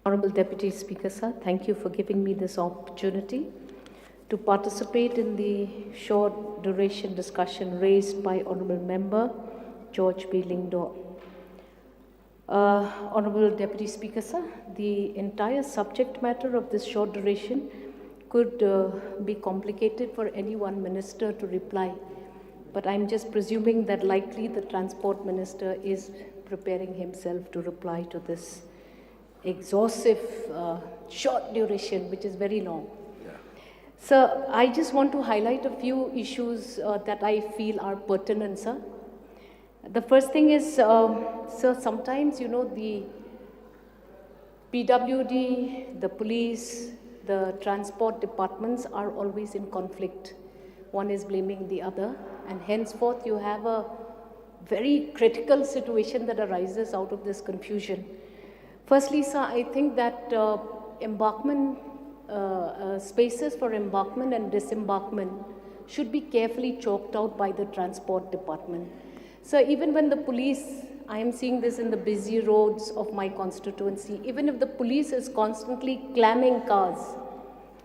Honorable Deputy Speaker, sir, thank you for giving me this opportunity to participate in the short duration discussion raised by Honorable Member George B. Lyngdoh. Honorable Deputy Speaker, sir, the entire subject matter of this short duration could be complicated for any one minister to reply, but I'm just presuming that likely the Transport Minister is preparing himself to reply to this exhaustive short duration, which is very long. Sir, I just want to highlight a few issues that I feel are pertinent, sir. The first thing is, sir, sometimes, the PWD, the police, the transport departments are always in conflict. One is blaming the other, and henceforth you have a very critical situation that arises out of this confusion. Firstly, sir, I think that spaces for embarkment and disembarkment should be carefully chalked out by the transport department. So even when the police, I am seeing this in the busy roads of my constituency, even if the police is constantly clamming cars,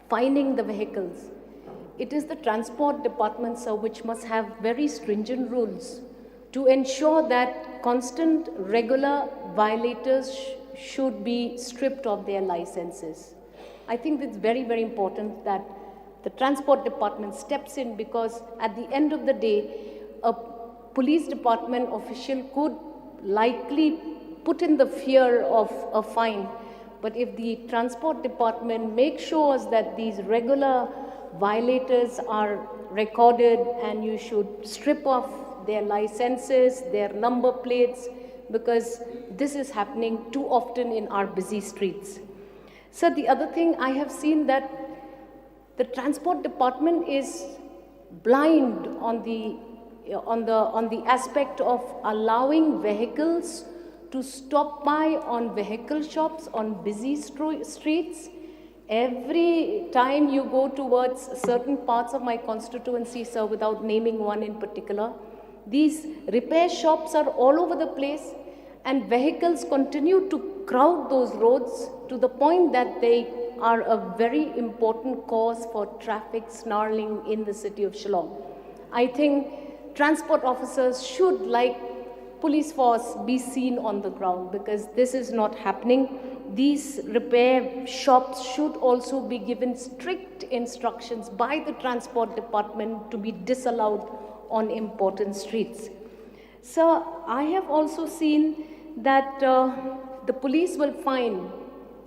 fining the vehicles, it is the transport department, sir, which must have very stringent rules to ensure that constant, regular violators should be stripped of their licenses. I think it's very, very important that the transport department steps in, because at the end of the day, a police department official could likely put in the fear of a fine. But if the transport department makes sure that these regular violators are recorded, and you should strip off their licenses, their number plates, because this is happening too often in our busy streets. So the other thing, I have seen that the transport department is blind on the aspect of allowing vehicles to stop by on vehicle shops on busy streets. Every time you go towards certain parts of my constituency, sir, without naming one in particular, these repair shops are all over the place, and vehicles continue to crowd those roads to the point that they are a very important cause for traffic snarling in the city of Shillong. I think transport officers should, like police force, be seen on the ground, because this is not happening. These repair shops should also be given strict instructions by the transport department to be disallowed on important streets. So I have also seen that the police will fine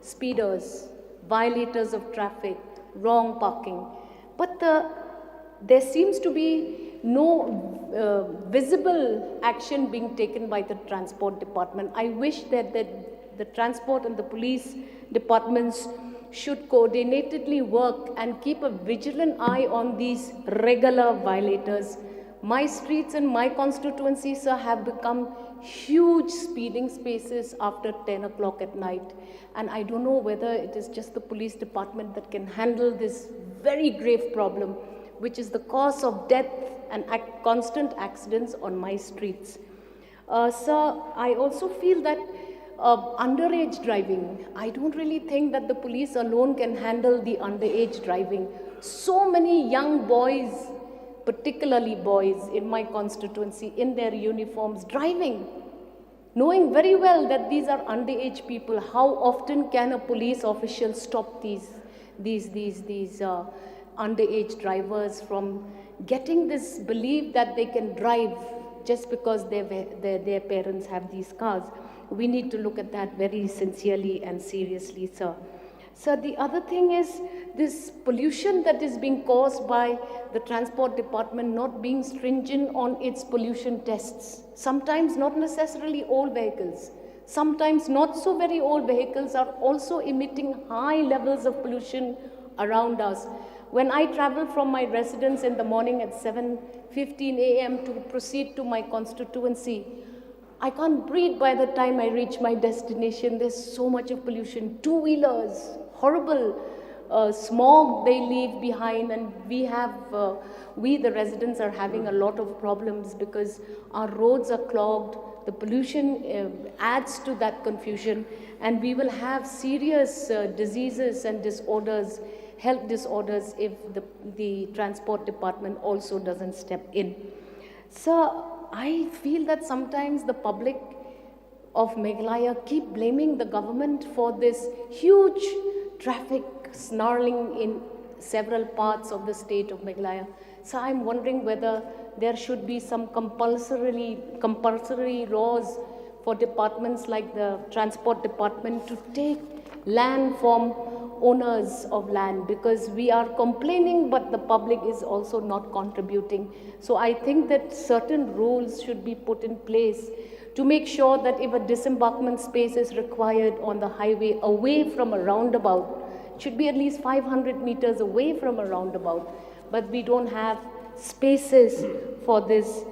speeders, violators of traffic, wrong parking, but there seems to be no visible action being taken by the transport department. I wish that the transport and the police departments should coordinatedly work and keep a vigilant eye on these regular violators. My streets and my constituency, sir, have become huge speeding spaces after 10 o'clock at night. And I don't know whether it is just the police department that can handle this very grave problem, which is the cause of death and constant accidents on my streets. Sir, I also feel that underage driving, I don't really think that the police alone can handle the underage driving. So many young boys, particularly boys in my constituency, in their uniforms, driving, knowing very well that these are underage people. How often can a police official stop these underage drivers from getting this belief that they can drive just because their parents have these cars? We need to look at that very sincerely and seriously, sir. So the other thing is this pollution that is being caused by the transport department not being stringent on its pollution tests. Sometimes not necessarily old vehicles. Sometimes not so very old vehicles are also emitting high levels of pollution around us. When I travel from my residence in the morning at 7:15 a.m. to proceed to my constituency, I can't breathe by the time I reach my destination. There's so much of pollution. Two-wheelers, horrible smog they leave behind, and we the residents are having a lot of problems because our roads are clogged, The pollution adds to that confusion, and we will have serious diseases and disorders, health disorders, if the transport department also doesn't step in. So I feel that sometimes the public of Meghalaya keep blaming the government for this huge traffic snarling in several parts of the state of Meghalaya. So I'm wondering whether there should be some compulsory laws for departments like the transport department to take land from owners of land, because we are complaining but the public is also not contributing. So I think that certain rules should be put in place to make sure that if a disembarkment space is required on the highway away from a roundabout, it should be at least 500 meters away from a roundabout, but we don't have spaces for this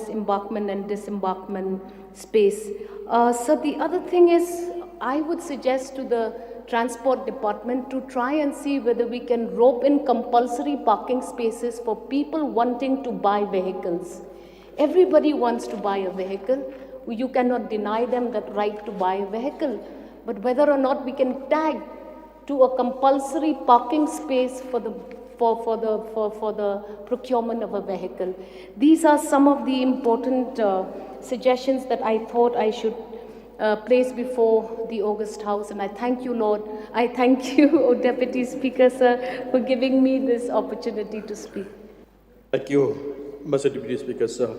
embarkment and disembarkment space. So the other thing is, I would suggest to the transport department to try and see whether we can rope in compulsory parking spaces for people wanting to buy vehicles. Everybody wants to buy a vehicle. You cannot deny them that right to buy a vehicle. But whether or not we can tag to a compulsory parking space for the procurement of a vehicle. These are some of the important suggestions that I thought I should place before the August House, and I thank you, Lord. I thank you, Deputy Speaker, sir, for giving me this opportunity to speak. Thank you, Mr. Deputy Speaker, sir.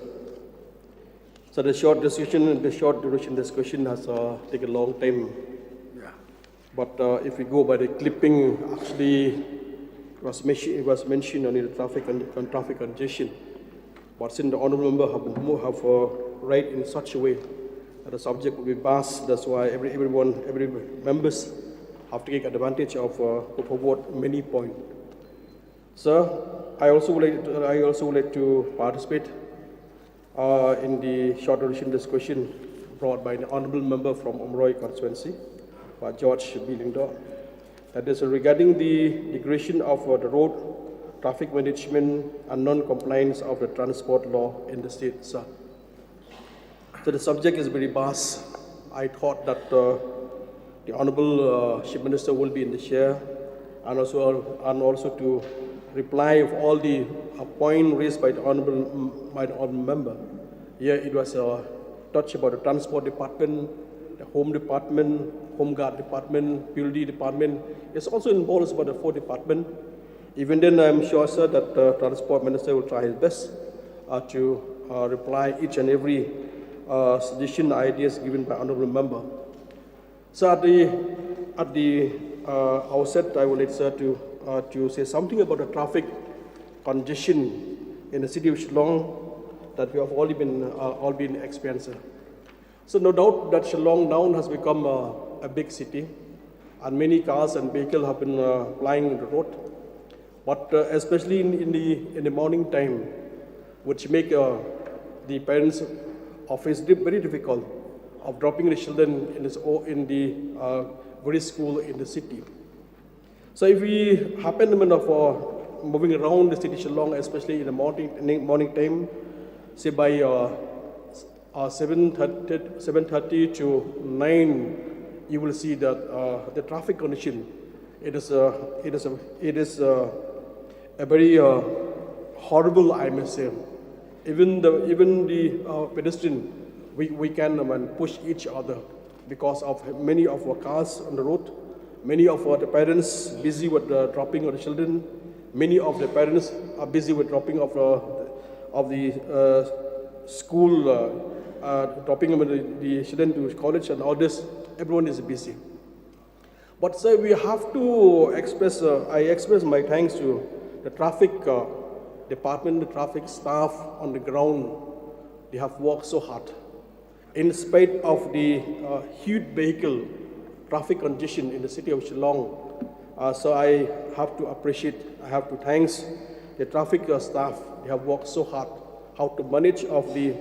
So the short duration discussion has taken a long time. Yeah. But if we go by the clipping, actually it was mentioned on the traffic congestion. But since the honourable member have read in such a way that the subject will be vast, that's why every members have to take advantage of to forward many points. Sir, I also would like to participate in the short duration discussion brought by the honourable member from Omroy constituency, George B. Lyngdoh. That is regarding the degradation of the road, traffic management and non-compliance of the transport law in the state, sir. So the subject is very vast. I thought that the Honourable Chief Minister will be in the chair, and also to reply of all the points raised by the honourable member. Here it was touched about the transport department, the home department, home guard department, building department. It's also involved about the 4 department. Even then, I'm sure, sir, that the transport minister will try his best to reply each and every suggestion, ideas given by honourable member. So at the outset, I would like, sir, to say something about the traffic congestion in the city of Shillong that we have all been experiencing. So no doubt that Shillong now has become a big city, and many cars and vehicles have been plying on the road. But especially in the morning time, which make the parents of it very difficult of dropping the children in the very school in the city. So if we happen of moving around the city Shillong, especially in the morning time, say by 7:30 to 9, you will see that the traffic condition it is a very horrible, I must say. Even the pedestrian, we can push each other because of many of our cars on the road. Many of the parents busy with dropping of the children. Many of the parents are busy with dropping of the school, dropping the children to college and all this. Everyone is busy. But sir, we have to express, I express my thanks to the traffic department, the traffic staff on the ground. They have worked so hard. In spite of the huge vehicle traffic congestion in the city of Shillong, so I have to appreciate, I have to thanks the traffic staff. They have worked so hard how to manage of the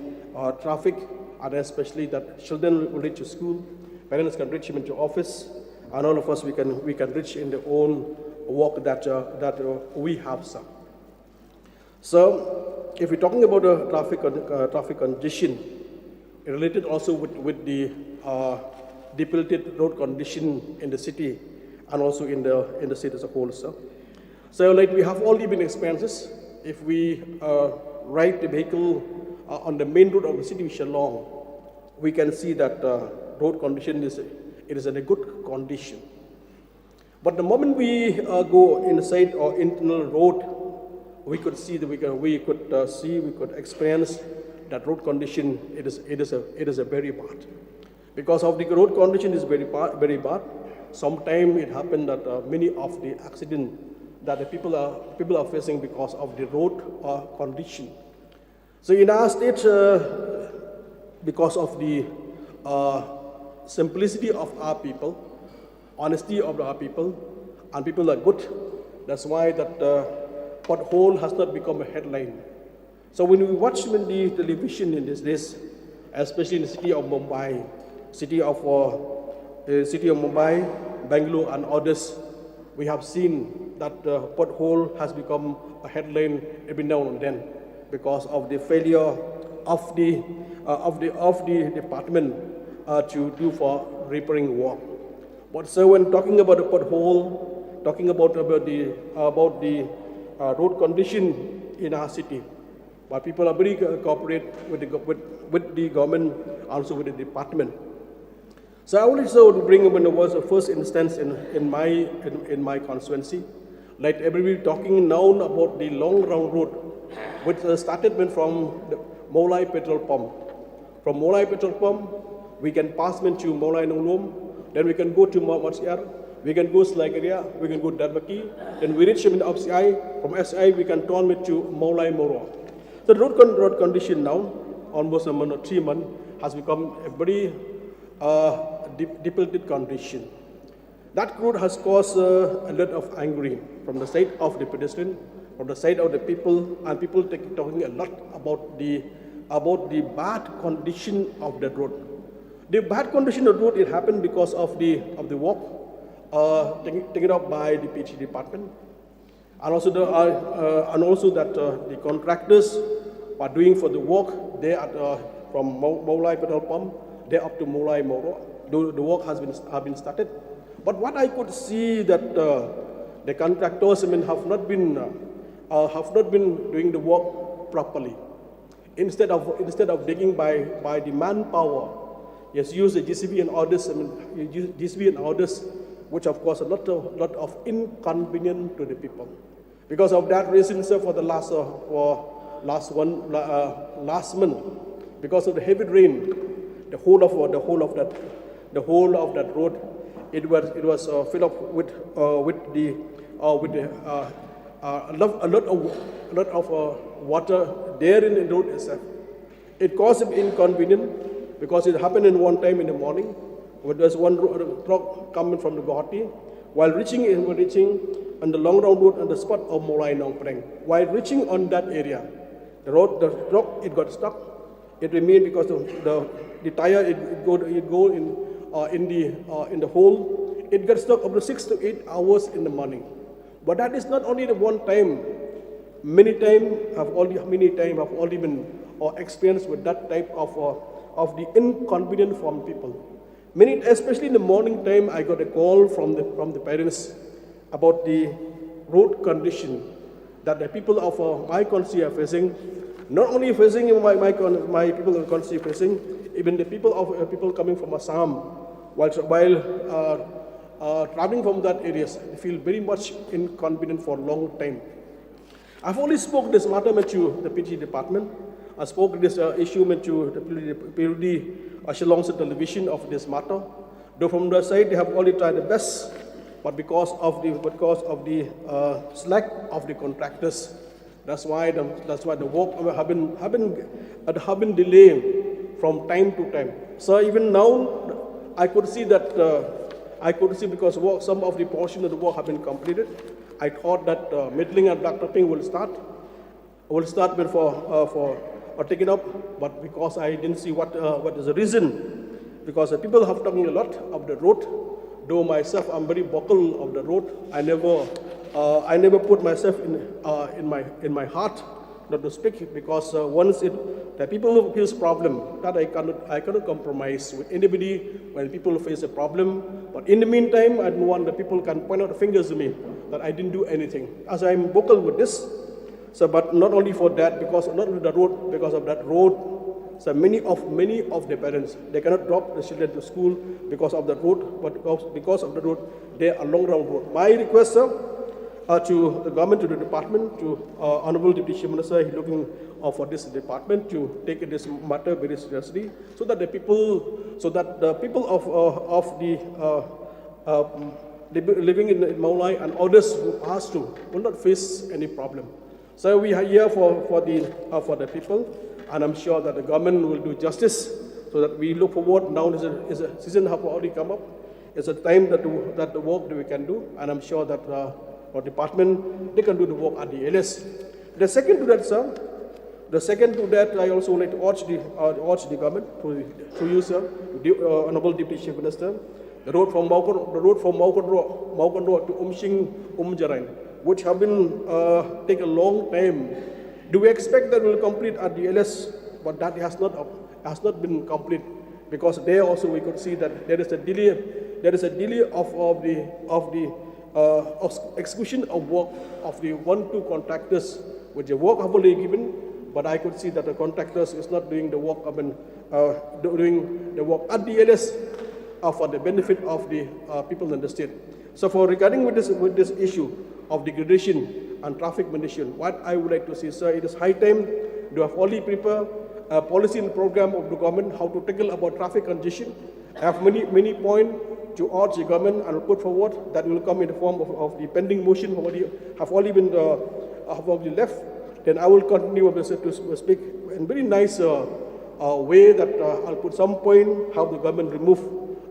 traffic, and especially that children will reach to school, parents can reach into office, and all of us we can reach in the own work that we have, sir. So, if we're talking about the traffic congestion, related also with the depleted road condition in the city and also in the city as a whole. So like we have already been experiences. If we ride the vehicle on the main road of the city of Shillong, we can see that road condition is in a good condition. But the moment we go inside or internal road, we could see that we could experience that road condition. It is a very bad. Because of the road condition is very bad. Sometimes it happened that many of the accidents that the people are facing because of the road condition. So in our state, because of the simplicity of our people, honesty of our people, and people are good, that's why that pothole has not become a headline. So when we watch the television in these days, especially in the city of Mumbai, Bangalore and others, we have seen that pothole has become a headline every now and then because of the failure of the department to do for repairing work. But so when talking about the pothole, talking about the road condition in our city, but people are very cooperate with the government, also with the department. So I also would bring up in the first instance in my constituency, like everybody talking now about the long round road, which started from the Meghalaya petrol pump. From Meghalaya petrol pump, we can pass to Meghalaya Legislative, then we can go to Matsiar, we can go Slagaria, we can go Darbaki, then we reach SI. From SI, we can turn to Meghalaya Moro. The road condition now, almost 3 months, has become a very depleted condition. That road has caused a lot of anger from the side of the pedestrian, from the side of the people, and people talking a lot about the bad condition of the road. The bad condition of the road, it happened because of the work taken up by the PG department, and also that the contractors are doing for the work. They are from Meghalaya petrol pump, they're up to Meghalaya Moro. The work has been started. But what I could see that the contractors have not been doing the work properly. Instead of digging by the manpower, yes, use the GCB and others, which of course a lot of inconvenience to the people. Because of that reason, sir, for the last month, because of the heavy rain, the whole of that road, it was filled up with a lot of water there in the road itself. It caused him inconvenience because it happened in one time in the morning. There was one truck coming from the Guwahati. While reaching on the long round road on the spot of Meghalaya Nongpreng. While reaching on that area, the truck it got stuck. It remained because the tire it go in the hole. It got stuck up to 6 to 8 hours in the morning. But that is not only the one time. Many times have already been experienced with that type of the inconvenience from people. Especially in the morning time, I got a call from the parents about the road condition that the people of my constituency are facing. Not only facing my people in constituency facing, even the people coming from Assam, while traveling from that areas, they feel very much inconvenient for a long time. I've only spoke this matter to the PG department. I spoke this issue to the PUD Shillong television of this matter. Though from their side they have already tried the best, but because of the slack of the contractors, that's why the work have been delayed from time to time. So even now, I could see because some of the portion of the work have been completed. I thought that middling and blacktopping will start for taken up, but because I didn't see what is the reason, because the people have talking a lot of the road. Though myself, I'm very vocal of the road. I never put myself in my heart not to speak, because once the people who face problem, that I cannot compromise with anybody when people face a problem. But in the meantime, I don't want the people can point out the fingers to me that I didn't do anything. As I'm vocal with this, so but not only for that, because not only the road, because of that road. So many of the parents, they cannot drop the children to school because of the road, but because of the road, they are long road. My request, sir, to the government, to the department, to Honorable Deputy Chief Minister, looking for this department to take this matter very seriously, so that the people of living in Meghalaya and others who pass through will not face any problem. So we are here for the people, and I'm sure that the government will do justice, so that we look forward. Now is a season have already come up. It's a time that the work that we can do, and I'm sure that our department, they can do the work at the LS. The second to that, sir, I also would like to urge the government to use, sir, the Honorable Deputy Chief Minister, the road from Maukonro to Umjarain, which have been take a long time. Do we expect that we will complete at the LS? But that has not been complete, because there also we could see that there is a delay. There is a delay of the execution of work of the 1-2 contractors, which the work have already given. But I could see that the contractors is not doing the work. Doing the work at the LS for the benefit of the people in the state. So, regarding with this issue of degradation and traffic management, what I would like to say, sir, it is high time to have already prepared a policy and program of the government how to tackle about traffic congestion. I have many points to urge the government and put forward that will come in the form of the pending motion have already been left. Then I will continue to speak in very nice way that I'll put some point how the government remove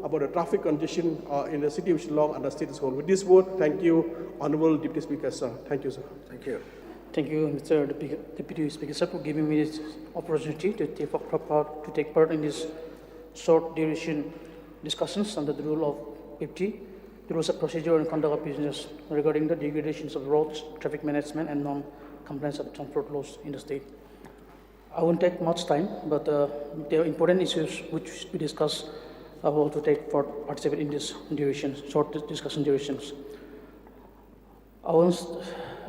about the traffic congestion in the city of Shillong and the state as whole. With this word, thank you, Honorable Deputy Speaker, sir. Thank you, sir. Thank you. Thank you, Mr. Deputy Speaker, sir, for giving me this opportunity to take part in this short duration discussions under the rule of 50, the rules of procedure and conduct of business regarding the degradations of roads, traffic management, and non-compliance of transport laws in the state. I won't take much time, but there are important issues which we discuss. I will also participate in this short discussion durations. I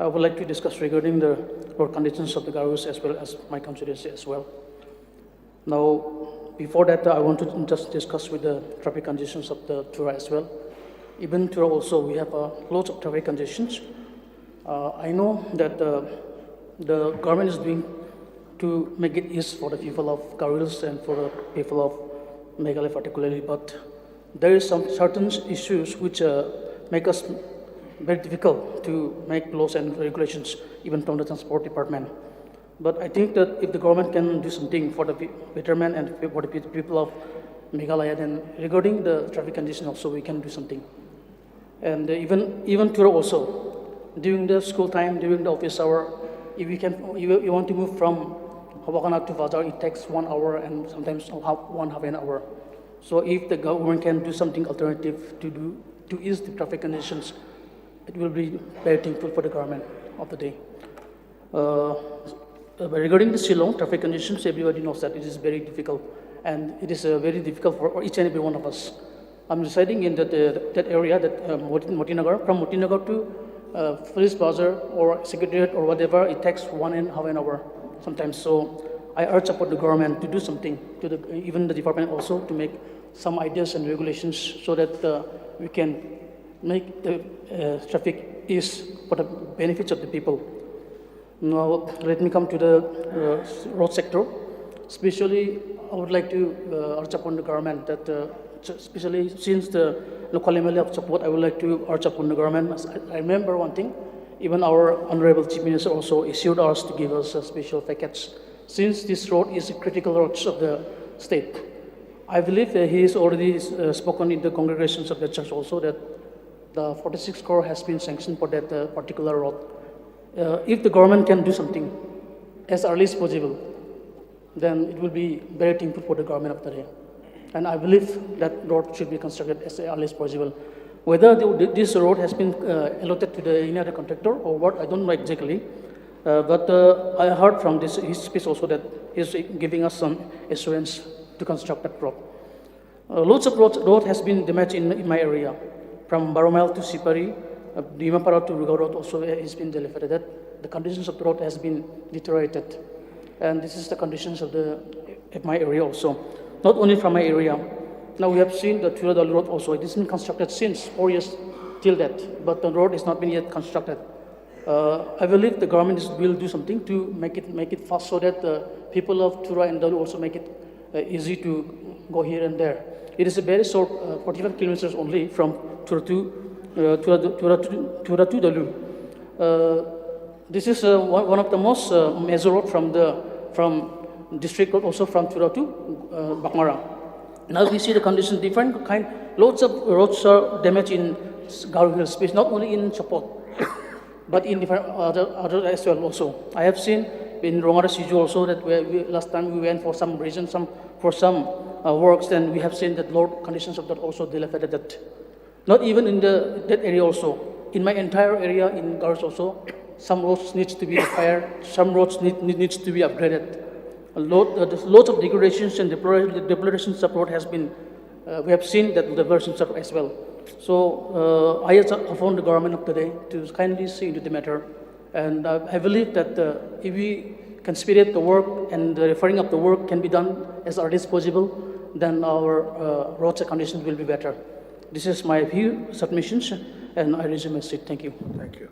would like to discuss regarding the road conditions of the Garus as well as my constituency as well. Now, before that, I want to just discuss with the traffic conditions of the Tura as well. Even Tura also, we have lots of traffic conditions. I know that the government is doing to make it easy for the people of Garus and for the people of Meghalaya particularly, but there is some certain issues which make us very difficult to make laws and regulations even from the transport department. But I think that if the government can do something for the betterment and for the people of Meghalaya, then regarding the traffic condition also we can do something. And even Tura also, during the school time, during the office hour, if you want to move from Hawakana to Bazar, it takes 1 hour and sometimes half an hour. So if the government can do something alternative to ease the traffic conditions, it will be very thankful for the government of the day. Regarding the Shillong traffic conditions, everybody knows that it is very difficult, and it is very difficult for each and every one of us. I'm residing in that area, that Motinagar. From Motinagar to Police Bazaar or Secretariat or whatever, it takes 1.5 hours sometimes. So I urge upon the government to do something, even the department also, to make some ideas and regulations so that we can make the traffic ease for the benefits of the people. Now, let me come to the road sector. Especially, I would like to urge upon the government that, especially since the local MLA of support, I would like to urge upon the government. I remember one thing, even our Honorable Chief Minister also issued us to give us a special package. Since this road is a critical road of the state, I believe that he has already spoken in the congregations of the church also that the 46 crore has been sanctioned for that particular road. If the government can do something as early as possible, then it will be very thankful for the government of the day. And I believe that road should be constructed as early as possible. Whether this road has been allotted to any other contractor or what, I don't know exactly. But I heard from his speech also that he's giving us some assurance to construct that road. Loads of road has been damaged in my area, from Baromel to Sipari, Dimapara to Ruga Road also has been dilapidated. The conditions of the road has been deteriorated, and this is the conditions of my area also. Not only from my area. Now we have seen the Turadal road also. It has been constructed since 4 years till that, but the road has not been yet constructed. I believe the government will do something to make it fast so that the people of Tura and Dalu also make it easy to go here and there. It is a very short, 45 kilometers only from Tura to Dalu. This is one of the most major road from district road, also from Tura to Bakmara. Now we see the condition different kind. Loads of roads are damaged in Garo Hill space, not only in Chapot, but in different other as well also. I have seen in Rongara Siju also that last time we went for some reason, for some works, then we have seen that road conditions of that also dilapidated. Not even in that area also. In my entire area in Garo also, some roads needs to be repaired, some roads needs to be upgraded. Lots of degradations and deplorations of road has been, we have seen that the versions of as well. So I found the government of today to kindly see into the matter, and I believe that if we can speed up the work and the referring of the work can be done as early as possible, then our roads conditions will be better. This is my few submissions, and I resume my seat. Thank you. Thank you.